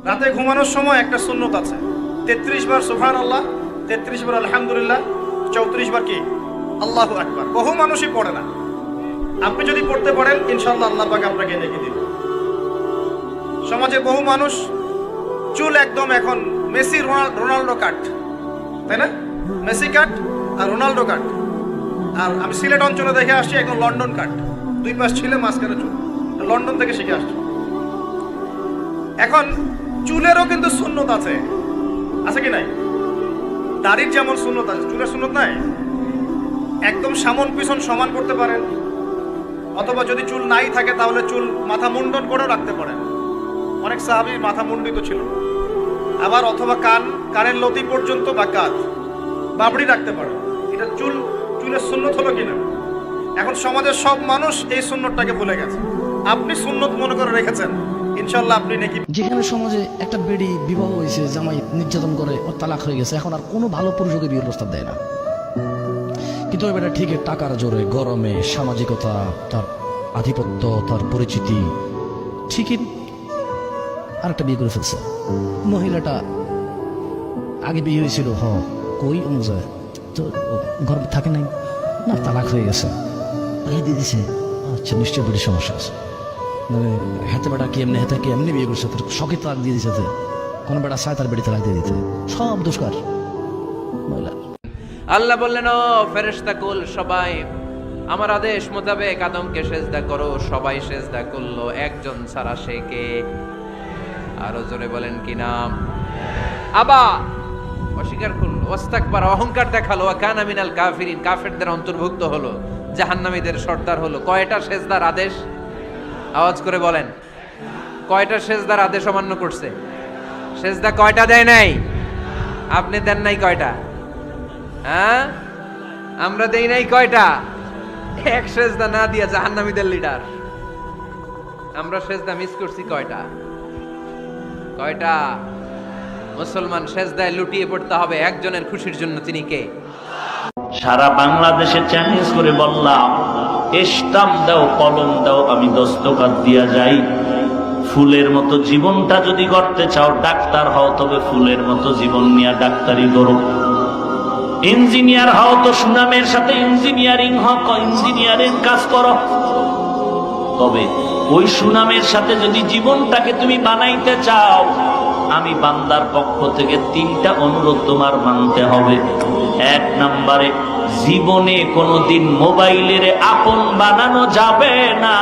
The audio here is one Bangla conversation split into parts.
রাতে ঘুমানোর সময় একটা সুন্নত আছে, 33 বার সুবহানাল্লাহ, 33 বার আলহামদুলিল্লাহ, 34 বার কি আল্লাহু আকবার। বহু মানুষই পড়ে না। আপনি যদি পড়তে পারেন ইনশাআল্লাহ আল্লাহ পাক আপনাকে নেকি দিবেন। সমাজে বহু মানুষ চুল একদম এখন মেসি রোনাল্ডো কাট, তাই না? মেসি কাট আর রোনাল্ডো কাট। আর আমি সিলেট অঞ্চলে দেখে আসছি একদম লন্ডন কাট, দুই পাশ ছিলে মাঝখানে চুল, লন্ডন থেকে শিখে আসছি। এখন চুলেরও কিন্তু সুন্নত আছে, আছে কি নাই? দাড়ির যেমন সুন্নত আছে, চুলের সুন্নত নাই। একদম সামন পিছন সমান করতে পারেন, অথবা যদি চুল নাই থাকে তাহলে চুল মাথা মুন্ডন করেও রাখতে পারেন। অনেক সাহাবীর মাথা মুন্ডিত ছিল। আবার অথবা কানের লতি পর্যন্ত বা কাঁধ বাবড়ি রাখতে পারেন। এটা চুলের সুন্নত হলো কিনা? এখন সমাজের সব মানুষ এই সুন্নতটাকে ভুলে গেছে। আপনি সুন্নত মনে করে রেখেছেন, ইনশাআল্লাহ আপনি নেকি। যেখানে সমাজে একটা বেডি বিবাহ হয়েছে, জামাই নির্যাতন করে, ওর তালাক হয়ে গেছে, এখন আর কোনো ভালো পুরুষকে বিয়ের প্রস্তাব দেয় না। কিন্তু ওই বেটা ঠিকই টাকার জোরে, গরমে, সামাজিকতা, তার আধিপত্য, তার পরিচিতি, ঠিকই আরেকটা বিয়ে করে ফেলছে। মহিলাটা আগে বিয়ে হয়েছিল, কই অনুযায়ী তো ঘর থাকে নাই, না তালাক হয়ে গেছে, বিয়ে দিয়ে দিছে। আচ্ছা, নিশ্চয়ই বেটির সমস্যা আছে। মানে হাতে বেটা কি এমনি, হাতে কি এমনি বিয়ে করছে, শখে তালাক দিয়ে দিচ্ছে। কোনো বেটা চায় তার বেটি তালাক দিয়ে দিতে, সব দোষকার মহিলা। আল্লাহ বললেন, ও ফেরেশতা কুল সবাই আমার আদেশ মোতাবেক আদমকে সেজদা করো। সবাই সেজদা করলো, একজন ছাড়া, সে কে? আরো জোরে বলেন কি নাম? আবা, অস্বীকার করলো, ওয়াস্তাকবার, অহংকার দেখালো, ওয়া কানা মিনাল কাফিরিন, কাফেরদের অন্তর্ভুক্ত হলো, জাহান্নামীদের সর্দার হলো। কয়টা সেজদার আদেশ? আওয়াজ করে বলেন, কয়টা সেজদার আদেশ অমান্য করছে? সেজদা কয়টা দেয় নাই? আপনি দেন নাই কয়টা? হ্যাঁ, আমরা দেই নাই কয়টা? এক সেজদা না দিয়া জাহান্নামীদের লিডার। আমরা সেজদা মিস করছি কয়টা? কয়টা? মুসলমান সেজদায় লুটিয়ে পড়তে হবে একজনের খুশির জন্য, তিনি কে? সারা বাংলাদেশে চ্যালেঞ্জ করে বললাম, স্টাম্প দাও, কলম দাও, আমি দস্তখত দিয়া যাই। ফুলের মতো জীবনটা যদি করতে চাও, ডাক্তার হও, তবে ফুলের মতো জীবন নিয়ে ডাক্তারি করো। ইঞ্জিনিয়ার হও তো সুনামের সাথে ইঞ্জিনিয়ারিং হও, ইঞ্জিনিয়ারিং কাজ করো। তবে ওই সুনামের সাথে যদি জীবনটাকে তুমি বানাইতে চাও, আমি বান্দার পক্ষ থেকে 3টা অনুরোধ তোমার মানতে হবে। 1 নম্বরে, জীবনে কোনোদিন মোবাইলের আপন বানানো যাবে না।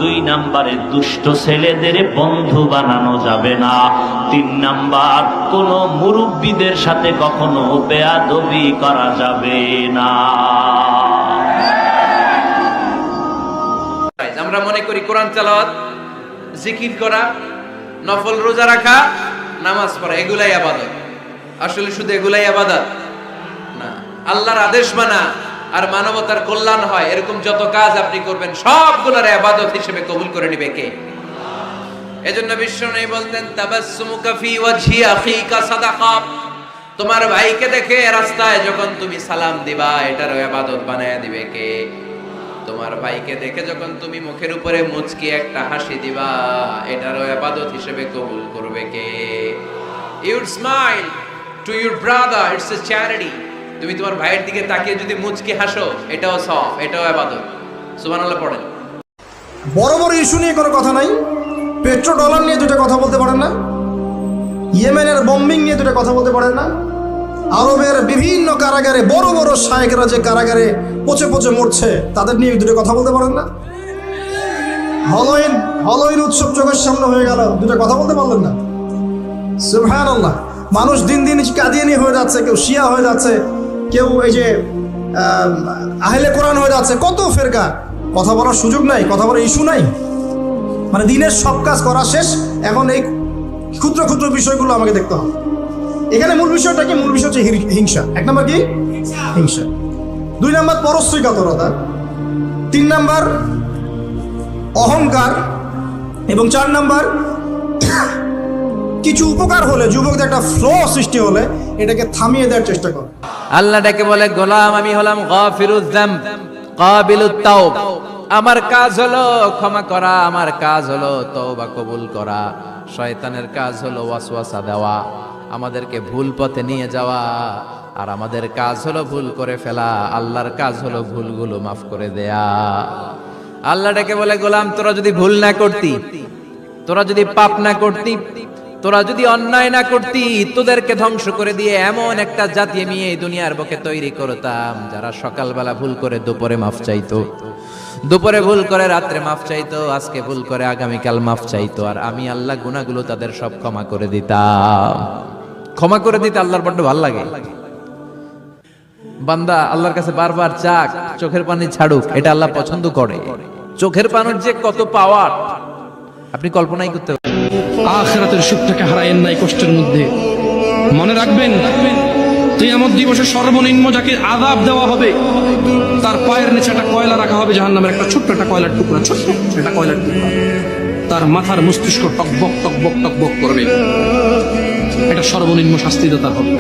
2 নম্বরে, দুষ্ট ছেলেদের বন্ধু বানানো যাবে না। 3 নাম্বার, কোন মুরব্বীদের সাথে কখনো বেয়াদবি করা যাবে না। আমরা মনে করি কোরআন তেলাওয়াত, জিকির করা, নফল রোজা রাখা, নামাজ পড়া এগুলাই ইবাদত। আসলে শুধু এগুলাই ইবাদত না। আল্লাহর আদেশ মানা আর মানবতার কল্যাণ হয় এরকম যত কাজ আপনি করবেন সবগুলোর ইবাদত হিসেবে কবুল করে নেবে কে? এজন্য বিশ্বনবী বলতেন, তাবাসসুমুকা ফি ওয়াজহি আখিকা সাদাকা। তোমার ভাইকে দেখে রাস্তায় যখন তুমি সালাম দিবা, এটারও ইবাদত বানায়া দিবে কে? তোমার ভাইকে দেখে যখন তুমি মুখের উপরে মুচকি একটা হাসি দিবা, এটারও ইবাদত হিসেবে কবুল করবে কে? You smile to your brother, it's a charity. তুমি তোমার ভাইয়ের দিকে তাকিয়ে যদি মুচকি হাসো, এটাও সওয়াব, এটাও ইবাদত। সুবহানাল্লাহ পড়েন। বড় বড় ইস্যু নিয়ে কোনো কথা নাই। পেট্রো ডলার নিয়ে দুটো কথা বলতে পারেন না? ইয়েমেনের বম্বিং নিয়ে দুটো কথা বলতে পারেন না? আরবের বিভিন্ন কারাগারে বড় বড় শায়েখরা যে কারাগারে পচে পচে মরছে, তাদের নিয়ে দুটো কথা বলতে পারেন না? হলোইন উৎসব চোখের সামনে হয়ে গেল, দুটো কথা বলতে পারলেন না? সুবহানাল্লাহ। মানুষ দিন দিন কাদিয়ানি হয়ে যাচ্ছে, কেউ শিয়া হয়ে যাচ্ছে, কেউ এই যে আহলে কোরআন হয়ে যাচ্ছে। কত ফেরকা, কথা বলার সুযোগ নাই, কথা বলার ইস্যু নাই। মানে দিনের সব কাজ করা শেষ, এখন এই ক্ষুদ্র ক্ষুদ্র বিষয়গুলো আমাকে দেখতে হবে। এখানে মূল বিষয়টা কি? মূল বিষয় হচ্ছে হিংসা। 1 নম্বর কি? হিংসা। 2 নম্বর পরশ্রীকাতরতা। 3 নম্বর অহংকার। এবং 4 নম্বর কিছু উপকার হলে, যুবকদের একটা ফ্লো সৃষ্টি হলে এটাকে থামিয়ে দেওয়ার চেষ্টা করে। আল্লাহ ডাকে বলে, গোলাম আমি হলাম গাফিরুজ যামব, কাবিলুত তাওব। আমার কাজ হলো ক্ষমা করা, আমার কাজ হলো তওবা কবুল করা, শয়তানের কাজ হলো ওয়াসওয়াসা দেওয়া, আমাদেরকে ভুল পথে নিয়ে যাওয়া। আর আমাদের কাজ হলো ভুল করে ফেলা, আল্লাহর কাজ হলো ভুলগুলো মাফ করে দেয়া। আল্লাহ ডেকে বলে, গোলাম তোরা যদি ভুল না করতি, তোরা যদি পাপ না করতি, তোরা যদি অন্যায় না করতি, তোদেরকে ধ্বংস করে দিয়ে এমন একটা জাতি আমি এই দুনিয়ার বুকে তৈরি করতাম যারা সকালবেলা ভুল করে দুপুরে মাফ চাইতো, দুপুরে ভুল করে রাত্রে মাফ চাইতো, আজকে ভুল করে আগামীকাল মাফ চাইতো, আর আমি আল্লাহ গুনাহগুলো তাদের সব ক্ষমা করে দিতাম। ক্ষমা করে দিতে আল্লাহর বড্ড ভালো লাগে। বান্দা আল্লাহর কাছে বারবার চাক, চোখের পানি ছাড়ুক, এটা আল্লাহ পছন্দ করে। চোখের পানির যে কত পাওয়ার আপনি কল্পনাই করতে পারেন। আখিরাতের সুখটাকে হারায়েন নাই কষ্টের মধ্যে। মনে রাখবেন, কিয়ামত দিবসে সর্বনিম্ন যাকে আযাব দেওয়া হবে তার পায়ের নিচে একটা কয়লা রাখা হবে, জাহান্নামের একটা ছোট্ট একটা কয়লার টুকরা, ছোট্ট একটা কয়লার টুকরা। তার মাথার মস্তিষ্ক টকবক টকবক টকবক করবে। এটা সর্বনিম্ন শাস্তিদাতা হবে।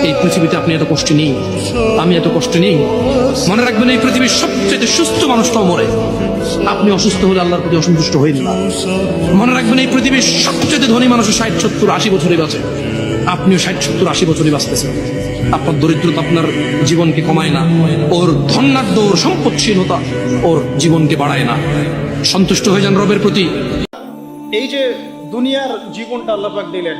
এই পৃথিবীতে আপনি এত কষ্ট নেই, আমি এত কষ্ট নেই। মনে রাখবেন, এই পৃথিবীর সবচেয়ে সুস্থ মানুষটাও মরে। আপনি অসুস্থ হলে আল্লাহর প্রতি অসন্তুষ্ট হইল না। মনে রাখবেন, এই পৃথিবীর সবচেয়ে ধনী মানুষ 60, 70, 80 বছরই বাঁচে। আপনিও 60, 70, 80 বছরই বাঁচতেছেন। আপনার দরিদ্রতা আপনার জীবনকে কমায় না, ওর ধন্যাঢ্য, ওর সম্পদশীলতা ওর জীবনকে বাড়ায় না। সন্তুষ্ট হয়ে যান রবের প্রতি। এই যে দুনিয়ার জীবনটা আল্লাহ পাক দিলেন,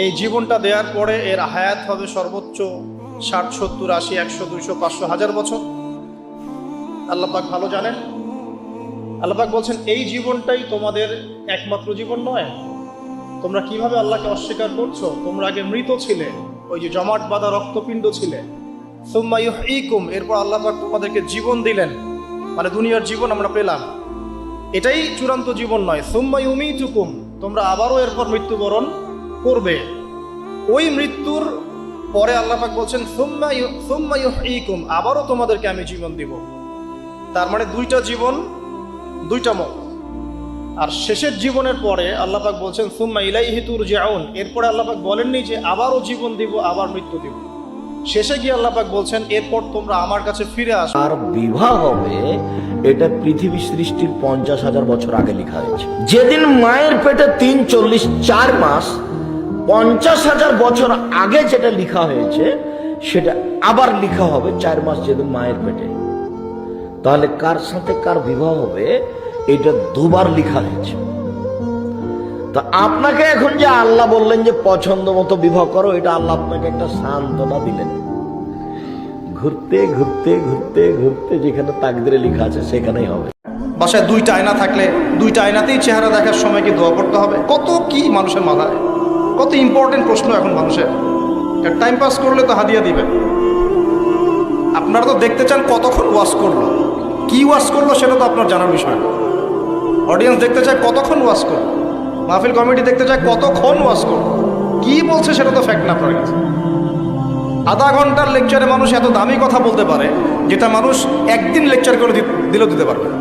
এই জীবনটা দেওয়ার পরে এর হায়াত হবে সর্বোচ্চ 60, 70, 80, 100, 200, 500, 1000 বছর। আল্লাহ পাক ভালো জানেন। আল্লাহ পাক বলছেন, এই জীবনটাই তোমাদের একমাত্র জীবন নয়। তোমরা কিভাবে আল্লাহকে অস্বীকার করছো? তোমরা আগে মৃত ছিলে, ওই যে জমাট বাঁধা রক্তপিণ্ড ছিলে। সুম্মা ইউহয়িকুম, এরপর আল্লাহ পাক তোমাদেরকে জীবন দিলেন, মানে দুনিয়ার জীবন আমরা পেলাম। এটাই চূড়ান্ত জীবন নয়। সুম্মা ইউমীতুকুম, তোমরা আবারও এরপর মৃত্যুবরণ করবে। ওই মৃত্যুর পরে আল্লাহ পাক বলছেন সুম্মা ইউহয়িকুম, আবারও তোমাদেরকে আমি জীবন দিব। তার মানে দুইটা জীবন, দুইটা মত। আর শেষের জীবনের পরে আল্লাহ পাক বলছেন সুম্মা ইলাইহি তুরজাউন, এরপরে আল্লাহ পাক বলেননি যে আবারও জীবন দিব, আবার মৃত্যু দিব। শেষে গিয়ে আল্লাহ পাক বলছেন এরপর তোমরা আমার কাছে ফিরে আসো। আর বিবাহ হবে, এটা পৃথিবী সৃষ্টির 50,000 বছর আগে লেখা হয়েছে। যেদিন মায়ের পেটে 3, 40, 4 মাস, 50,000 বছর আগে যেটা লেখা হয়েছে সেটা আবার লেখা হবে 4 মাস যেদিন মায়ের পেটে। তাহলে কার সাথে কার বিবাহ হবে এটা দুবার লেখা হয়েছে। তো আপনাকে এখন যে আল্লাহ বললেন যে পছন্দ মতো বিবাহ করো, এটা আল্লাহ আপনাকে একটা সান্ত্বনা দিলেন। ঘুরতে ঘুরতে ঘুরতে ঘুরতে যেখানে তাকদিরে লেখা আছে সেখানেই হবে। বাসায় দুইটা আয়না থাকলে দুইটা আয়নাতেই চেহারা দেখার সময় কি দোয়া পড়তে হবে? কত কি মানুষের মাথায়, কত ইম্পর্টেন্ট প্রশ্ন এখন মানুষের। টাইম পাস করলে তো হাদিয়া দিবেন। আপনারা তো দেখতে চান কতক্ষণ ওয়াজ করলো, কি ওয়াজ করলো সেটা তো আপনার জানার বিষয় না। অডিয়েন্স দেখতে চায় কতক্ষণ ওয়াজ করলো, মাহফিল কমিটি দেখতে চায় কতক্ষণ ওয়াজ করলো, কি বলছে সেটা তো ফ্যাক্ট না আপনার কাছে। আধা ঘন্টার লেকচারে মানুষ এত দামি কথা বলতে পারে যেটা মানুষ একদিন লেকচার করে দিলেও দিতে পারবে না।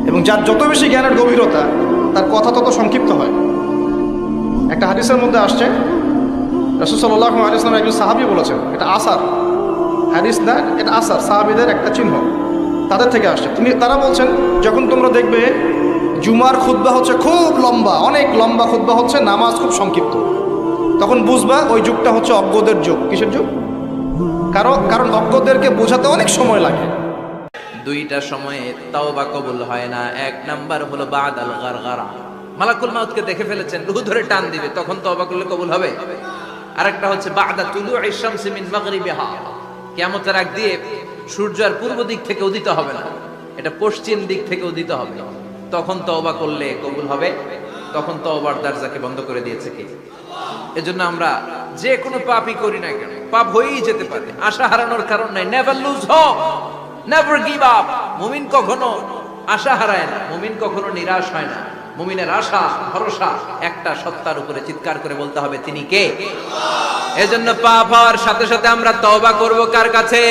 এবং যার যত বেশি জ্ঞানের গভীরতা, তার কথা তত সংক্ষিপ্ত হয়। একটা হাদিসের মধ্যে আসছে, রাসূল সাল্লাল্লাহু আলাইহি ওয়াসাল্লাম একজন সাহাবী বলেছেন, এটা আসার হাদিস না, এটা আসার, সাহাবীদের একটা চিহ্ন, তাদের থেকে আসছে। তারা বলছেন, যখন তোমরা দেখবে জুমার খুতবা হচ্ছে খুব লম্বা, অনেক লম্বা খুতবা হচ্ছে, নামাজ খুব সংক্ষিপ্ত, তখন বুঝবা ওই যুগটা হচ্ছে অজ্ঞদের যুগ। কিসের যুগ? কারণ অজ্ঞদেরকে বোঝাতে অনেক সময় লাগে। দুইটা সময়ে তাওবা কবুল হয় না। এক নাম্বার হলো বাদাল গারগারা, মালাকুল মাউতকে দেখে ফেলেছেন, রূহ ধরে টান দিবে, তখন তাওবা করলে কবুল হবে। আরেকটা হচ্ছে বাদা তুলুই শামসি মিন মাগরিবিহা, কিয়ামতের আগ দিয়ে সূর্য আর পূর্ব দিক থেকে উদিত হবে না, এটা পশ্চিম দিক থেকে উদিত হবে, তখন তওবা করলে কবুল হবে। তখন তওবার দরজাকে বন্ধ করে দিয়েছে কে? এজন্য আমরা যে কোনো পাপই করি না কেন, পাপ হয়েই যেতে পারে, আশা হারানোর কারণ নাই। Never lose hope, never give up. মুমিন কখনো আশা হারায় না, মুমিন কখনো নিরাশ হয় না। মুমিনের আশা ভরসা একটা সত্তার উপরে, চিৎকার করে বলতে হবে তিনি কে। এজন্য পাপ হওয়ার সাথে সাথে আমরা তওবা করব কার কাছে?